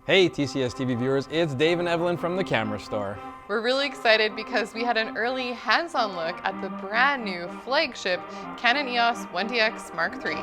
Hey TCS TV viewers, it's Dave and Evelyn from the Camera Store. We're really excited because we had an early hands-on look at the brand new flagship Canon EOS 1DX Mark III.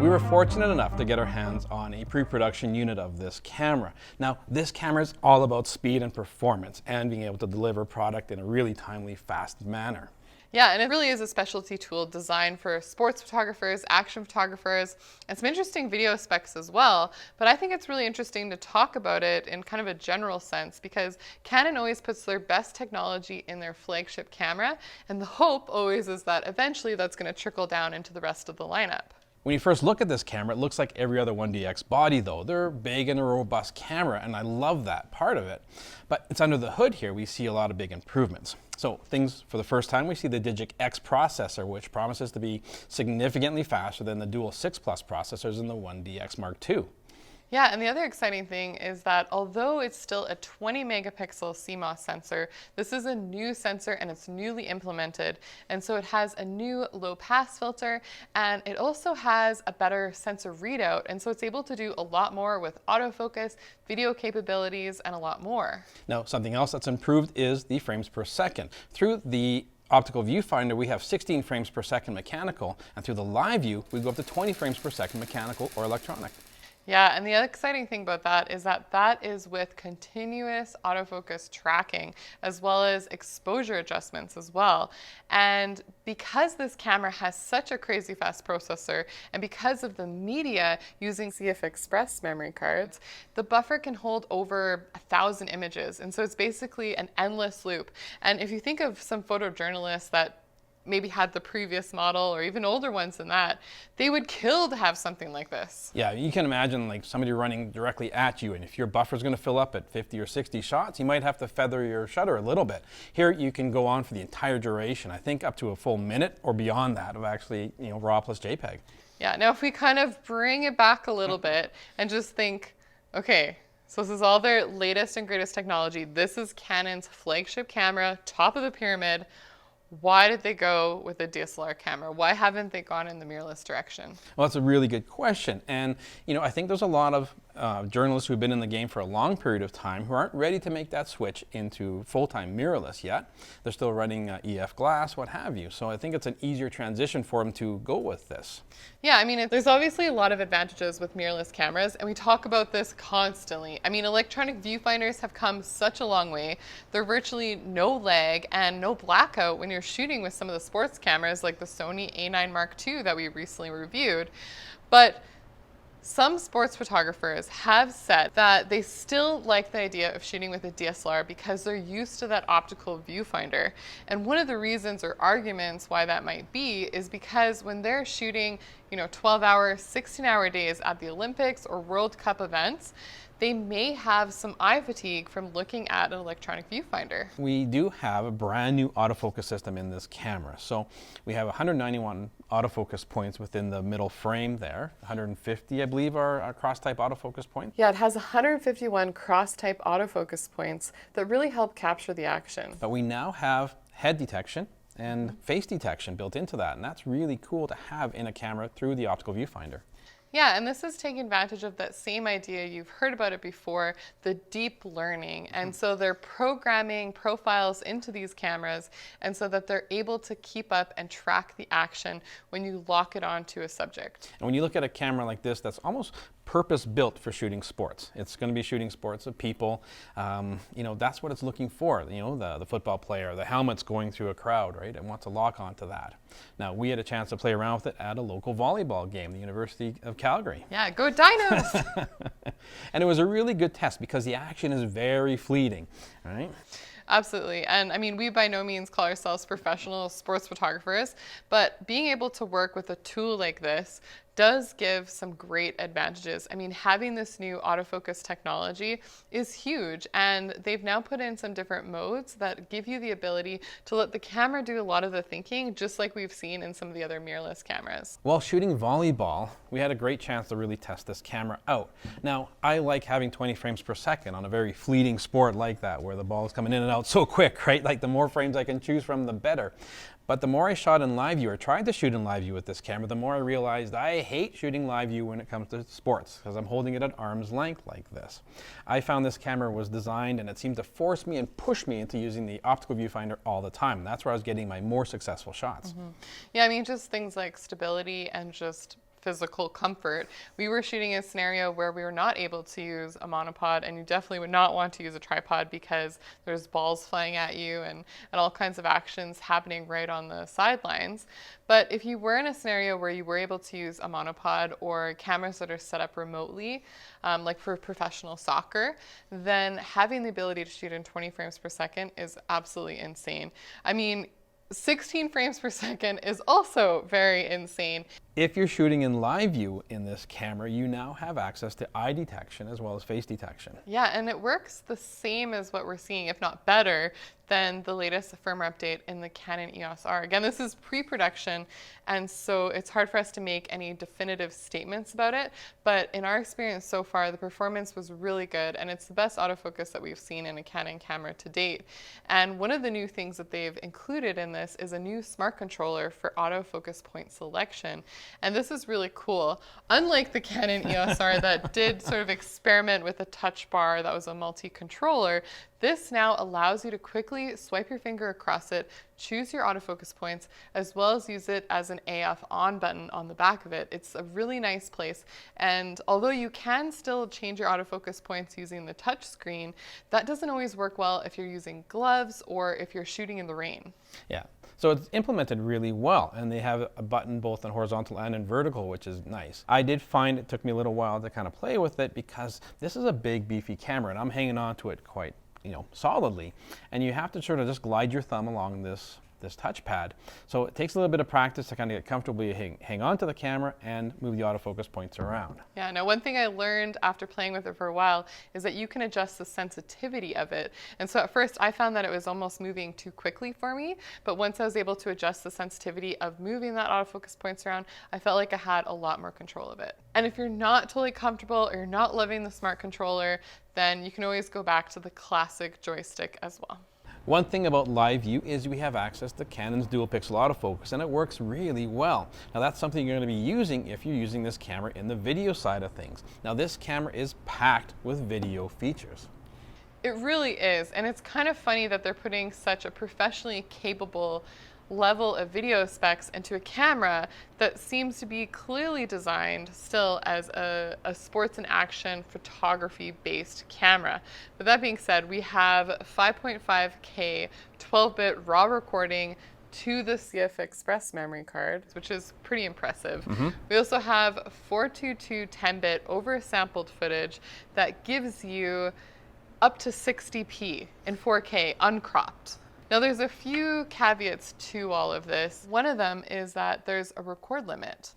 We were fortunate enough to get our hands on a pre-production unit of this camera. Now, this camera is all about speed and performance and being able to deliver product in a really timely, fast manner. Yeah, and it really is a specialty tool designed for sports photographers, action photographers, and some interesting video specs as well. But I think it's really interesting to talk about it in kind of a general sense because Canon always puts their best technology in their flagship camera, and the hope always is that eventually that's going to trickle down into the rest of the lineup. When you first look at this camera, it looks like every other 1DX body though. They're big and a robust camera, and I love that part of it. But it's under the hood here, we see a lot of big improvements. So things, for the first time, we see the DIGIC X processor, which promises to be significantly faster than the dual 6 Plus processors in the 1DX Mark II. Yeah, and the other exciting thing is that although it's still a 20 megapixel CMOS sensor, this is a new sensor and it's newly implemented. And so it has a new low pass filter and it also has a better sensor readout. And so it's able to do a lot more with autofocus, video capabilities, and a lot more. Now, something else that's improved is the frames per second. Through the optical viewfinder, we have 16 frames per second mechanical, and through the live view, we go up to 20 frames per second mechanical or electronic. Yeah, and the other exciting thing about that is that that is with continuous autofocus tracking as well as exposure adjustments as well. And because this camera has such a crazy fast processor and because of the media using CF Express memory cards, the buffer can hold over 1,000 images. And so it's basically an endless loop. And if you think of some photojournalists that maybe had the previous model or even older ones than that, they would kill to have something like this. Yeah, you can imagine like somebody running directly at you, and if your buffer's going to fill up at 50 or 60 shots, you might have to feather your shutter a little bit. Here you can go on for the entire duration, I think up to a full minute or beyond that of actually, RAW plus JPEG. Yeah, now if we kind of bring it back a little bit and just think, okay, so this is all their latest and greatest technology. This is Canon's flagship camera, top of the pyramid. Why did they go with a DSLR camera? Why haven't they gone in the mirrorless direction? Well, that's a really good question. And, I think there's a lot of journalists who've been in the game for a long period of time who aren't ready to make that switch into full-time mirrorless yet. They're still running EF glass, what have you. So I think it's an easier transition for them to go with this. Yeah, I mean, there's obviously a lot of advantages with mirrorless cameras, and we talk about this constantly. I mean, electronic viewfinders have come such a long way. There's virtually no lag and no blackout when you're shooting with some of the sports cameras like the Sony A9 Mark II that we recently reviewed. But some sports photographers have said that they still like the idea of shooting with a DSLR because they're used to that optical viewfinder. And one of the reasons or arguments why that might be is because when they're shooting, 12-hour, 16-hour days at the Olympics or World Cup events, they may have some eye fatigue from looking at an electronic viewfinder. We do have a brand new autofocus system in this camera. So we have 191 autofocus points within the middle frame there. 150, I believe, are cross-type autofocus points. Yeah, it has 151 cross-type autofocus points that really help capture the action. But we now have head detection and face detection built into that, and that's really cool to have in a camera through the optical viewfinder. Yeah, and this is taking advantage of that same idea, you've heard about it before, the deep learning. And so they're programming profiles into these cameras and so that they're able to keep up and track the action when you lock it onto a subject. And when you look at a camera like this, that's almost purpose-built for shooting sports. It's going to be shooting sports of people. That's what it's looking for. The football player, the helmet's going through a crowd, right? And wants to lock onto that. Now, we had a chance to play around with it at a local volleyball game, the University of Calgary. Yeah, go Dinos! And it was a really good test because the action is very fleeting, right? Absolutely. And I mean, we by no means call ourselves professional sports photographers, but being able to work with a tool like this does give some great advantages. I mean, having this new autofocus technology is huge, and they've now put in some different modes that give you the ability to let the camera do a lot of the thinking, just like we've seen in some of the other mirrorless cameras. While shooting volleyball, we had a great chance to really test this camera out. Now, I like having 20 frames per second on a very fleeting sport like that, where the ball is coming in and out so quick, right? Like the more frames I can choose from, the better. But the more I shot in live view, or tried to shoot in live view with this camera, the more I realized I hate shooting live view when it comes to sports, because I'm holding it at arm's length like this. I found this camera was designed, and it seemed to force me and push me into using the optical viewfinder all the time. That's where I was getting my more successful shots. Yeah, I mean, just things like stability and just physical comfort. We were shooting a scenario where we were not able to use a monopod, and you definitely would not want to use a tripod because there's balls flying at you and all kinds of actions happening right on the sidelines. But if you were in a scenario where you were able to use a monopod or cameras that are set up remotely, like for professional soccer, then having the ability to shoot in 20 frames per second is absolutely insane. I mean, 16 frames per second is also very insane. If you're shooting in live view in this camera, you now have access to eye detection as well as face detection. Yeah, and it works the same as what we're seeing, if not better, than the latest firmware update in the Canon EOS R. Again, this is pre-production, and so it's hard for us to make any definitive statements about it, but in our experience so far, the performance was really good, and it's the best autofocus that we've seen in a Canon camera to date. And one of the new things that they've included in this is a new smart controller for autofocus point selection. And this is really cool. Unlike the Canon EOS R that did sort of experiment with a touch bar that was a multi-controller, this now allows you to quickly swipe your finger across it, choose your autofocus points, as well as use it as an AF on button on the back of it. It's a really nice place. And although you can still change your autofocus points using the touch screen, that doesn't always work well if you're using gloves or if you're shooting in the rain. Yeah. So it's implemented really well, and they have a button both in horizontal and in vertical, which is nice. I did find it took me a little while to kind of play with it because this is a big, beefy camera, and I'm hanging on to it quite, solidly. And you have to sort of just glide your thumb along this touchpad. So it takes a little bit of practice to kind of get comfortably hang on to the camera and move the autofocus points around. Yeah, now one thing I learned after playing with it for a while is that you can adjust the sensitivity of it. And so at first I found that it was almost moving too quickly for me, but once I was able to adjust the sensitivity of moving that autofocus points around, I felt like I had a lot more control of it. And if you're not totally comfortable or you're not loving the smart controller, then you can always go back to the classic joystick as well. One thing about live view is we have access to Canon's dual pixel autofocus, and it works really well. Now that's something you're going to be using if you're using this camera in the video side of things. Now this camera is packed with video features. It really is, and it's kind of funny that they're putting such a professionally capable level of video specs into a camera that seems to be clearly designed still as a sports and action photography based camera. But that being said, we have 5.5K 12-bit raw recording to the CF Express memory card, which is pretty impressive. We also have 422 10-bit oversampled footage that gives you up to 60p in 4K uncropped. Now there's a few caveats to all of this. One of them is that there's a record limit.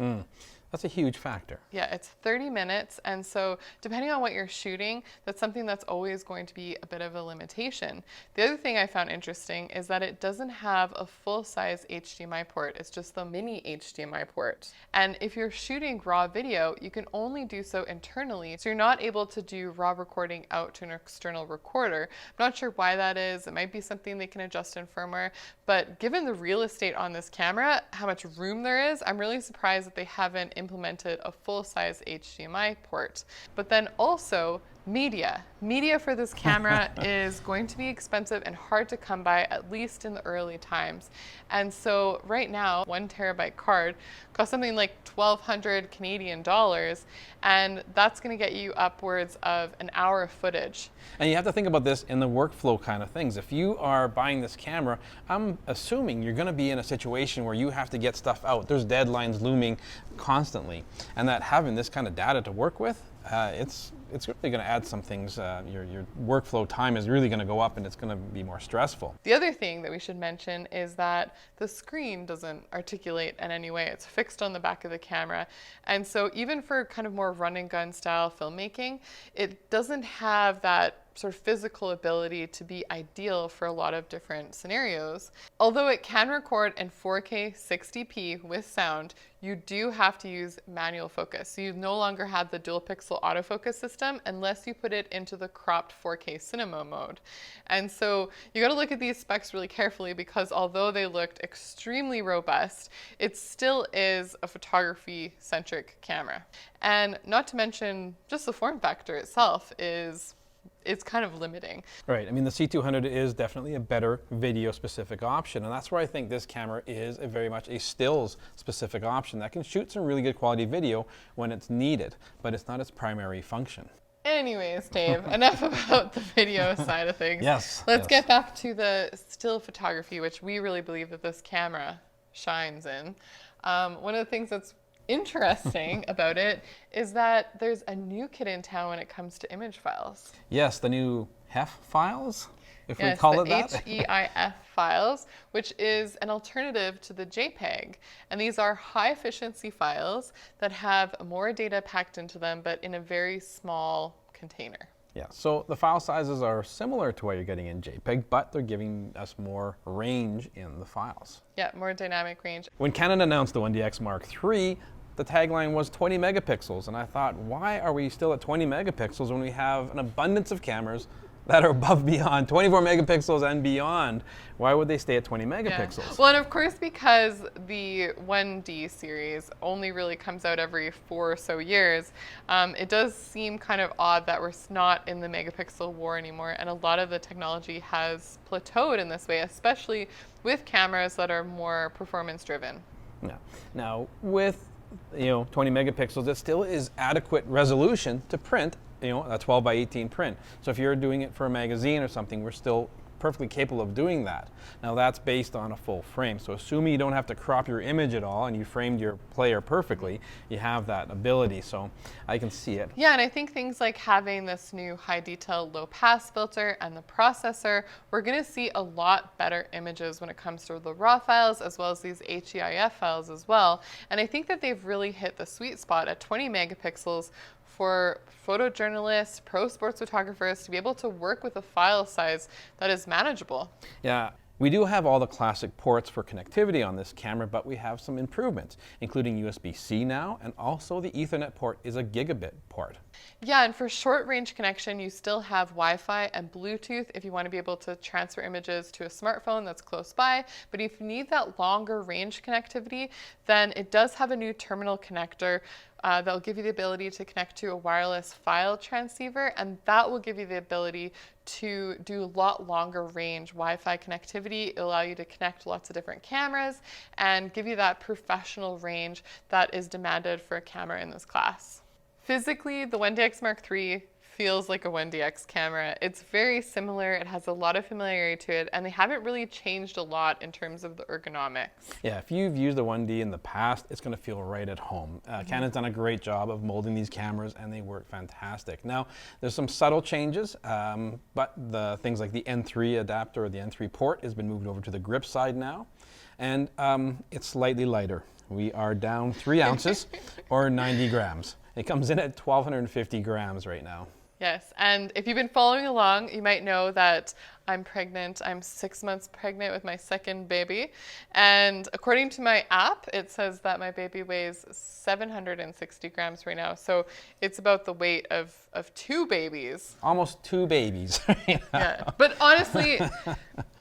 That's a huge factor. Yeah, it's 30 minutes, and so depending on what you're shooting, that's something that's always going to be a bit of a limitation. The other thing I found interesting is that it doesn't have a full-size HDMI port. It's just the mini HDMI port. And if you're shooting raw video, you can only do so internally, so you're not able to do raw recording out to an external recorder. I'm not sure why that is. It might be something they can adjust in firmware, but given the real estate on this camera, how much room there is, I'm really surprised that they haven't implemented a full-size HDMI port. But then also media. Media for this camera is going to be expensive and hard to come by, at least in the early times. And so right now, 1 terabyte card costs something like 1,200 Canadian dollars, and that's going to get you upwards of an hour of footage. And you have to think about this in the workflow kind of things. If you are buying this camera, I'm assuming you're going to be in a situation where you have to get stuff out. There's deadlines looming constantly, and that having this kind of data to work with, it's it's really going to add some things. Your workflow time is really going to go up, and it's going to be more stressful. The other thing that we should mention is that the screen doesn't articulate in any way. It's fixed on the back of the camera. And so even for kind of more run and gun style filmmaking, it doesn't have that sort of physical ability to be ideal for a lot of different scenarios. Although it can record in 4K 60p with sound, you do have to use manual focus. So you no longer have the dual pixel autofocus system unless you put it into the cropped 4K cinema mode. And so you got to look at these specs really carefully, because although they looked extremely robust, it still is a photography centric camera. And not to mention just the form factor itself it's kind of limiting. Right. I mean, the C200 is definitely a better video-specific option, and that's where I think this camera is very much a stills-specific option that can shoot some really good quality video when it's needed, but it's not its primary function. Anyways, Dave, enough about the video side of things. Yes. Let's get back to the still photography, which we really believe that this camera shines in. One of the things that's interesting about it is that there's a new kid in town when it comes to image files. Yes, the new HEF files, if yes, we call it the that. HEIF files, which is an alternative to the JPEG. And these are high efficiency files that have more data packed into them, but in a very small container. Yeah, so the file sizes are similar to what you're getting in JPEG, but they're giving us more range in the files. Yeah, more dynamic range. When Canon announced the 1DX Mark III, the tagline was 20 megapixels, and I thought, why are we still at 20 megapixels when we have an abundance of cameras that are above beyond 24 megapixels and beyond? Why would they stay at 20 megapixels? Yeah. Well, and of course, because the 1D series only really comes out every 4 or so years, it does seem kind of odd that we're not in the megapixel war anymore, and a lot of the technology has plateaued in this way, especially with cameras that are more performance driven. Yeah. Now, with 20 megapixels, it still is adequate resolution to print a 12 by 18 print. So if you're doing it for a magazine or something, we're still perfectly capable of doing that. Now that's based on a full frame. So assuming you don't have to crop your image at all and you framed your player perfectly, you have that ability. So I can see it. Yeah, and I think things like having this new high detail low pass filter and the processor, we're going to see a lot better images when it comes to the raw files as well as these HEIF files as well. And I think that they've really hit the sweet spot at 20 megapixels for photojournalists, pro sports photographers to be able to work with a file size that is manageable. Yeah, we do have all the classic ports for connectivity on this camera, but we have some improvements, including USB-C now, and also the Ethernet port is a gigabit port. Yeah, and for short range connection, you still have Wi-Fi and Bluetooth if you want to be able to transfer images to a smartphone that's close by. But if you need that longer range connectivity, then it does have a new terminal connector that'll give you the ability to connect to a wireless file transceiver, and that will give you the ability to do a lot longer range Wi-Fi connectivity. It'll allow you to connect lots of different cameras and give you that professional range that is demanded for a camera in this class. Physically, the 1DX Mark III feels like a 1DX camera. It's very similar, it has a lot of familiarity to it, and they haven't really changed a lot in terms of the ergonomics. Yeah, if you've used a 1D in the past, it's going to feel right at home. Canon's done a great job of molding these cameras, and they work fantastic. Now, there's some subtle changes, but the things like the N3 adapter or the N3 port has been moved over to the grip side now, and it's slightly lighter. We are down 3 ounces or 90 grams. It comes in at 1,250 grams right now. Yes, and if you've been following along, you might know that I'm pregnant. I'm 6 months pregnant with my second baby. And according to my app, it says that my baby weighs 760 grams right now. So it's about the weight of 2 babies. Almost 2 babies. Yeah, but honestly,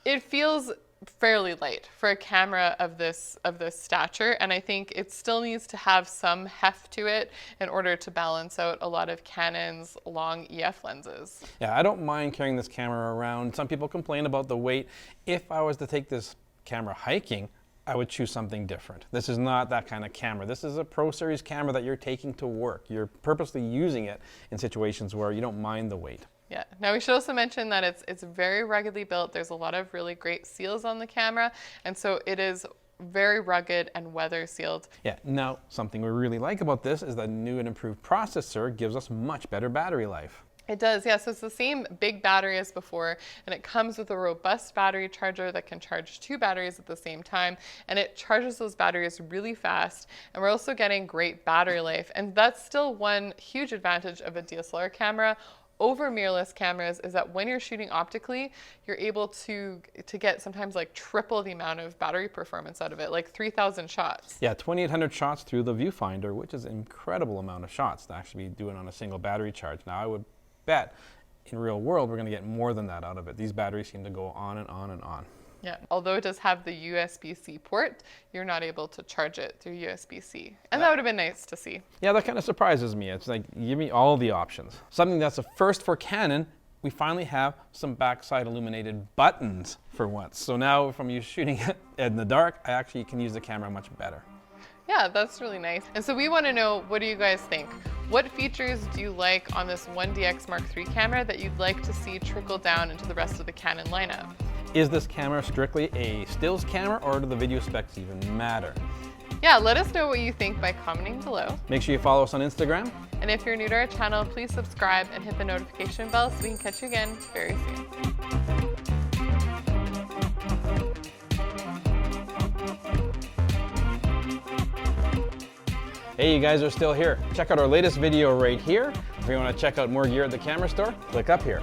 it feels fairly light for a camera of this stature, and I think it still needs to have some heft to it in order to balance out a lot of Canon's long EF lenses. Yeah, I don't mind carrying this camera around. Some people complain about the weight. If I was to take this camera hiking, I would choose something different. This is not that kind of camera. This is a Pro Series camera that you're taking to work. You're purposely using it in situations where you don't mind the weight. Yeah. Now we should also mention that it's very ruggedly built. There's a lot of really great seals on the camera, and so it is very rugged and weather sealed. Yeah, now something we really like about this is the new and improved processor gives us much better battery life. It does, yeah. So it's the same big battery as before, and it comes with a robust battery charger that can charge 2 batteries at the same time, and it charges those batteries really fast. And we're also getting great battery life, and that's still one huge advantage of a DSLR camera over mirrorless cameras, is that when you're shooting optically, you're able to get sometimes like triple the amount of battery performance out of it, like 3,000 shots. Yeah, 2,800 shots through the viewfinder, which is an incredible amount of shots to actually be doing on a single battery charge. Now, I would bet in real world we're going to get more than that out of it. These batteries seem to go on and on and on. Yeah, although it does have the USB-C port, you're not able to charge it through USB-C. And that would have been nice to see. Yeah, that kind of surprises me. It's like, give me all the options. Something that's a first for Canon, we finally have some backside illuminated buttons for once. So now if I'm shooting it in the dark, I actually can use the camera much better. Yeah, that's really nice. And so we want to know, what do you guys think? What features do you like on this 1DX Mark III camera that you'd like to see trickle down into the rest of the Canon lineup? Is this camera strictly a stills camera, or do the video specs even matter? Yeah, let us know what you think by commenting below. Make sure you follow us on Instagram. And if you're new to our channel, please subscribe and hit the notification bell so we can catch you again very soon. Hey, you guys are still here. Check out our latest video right here. If you want to check out more gear at the camera store, click up here.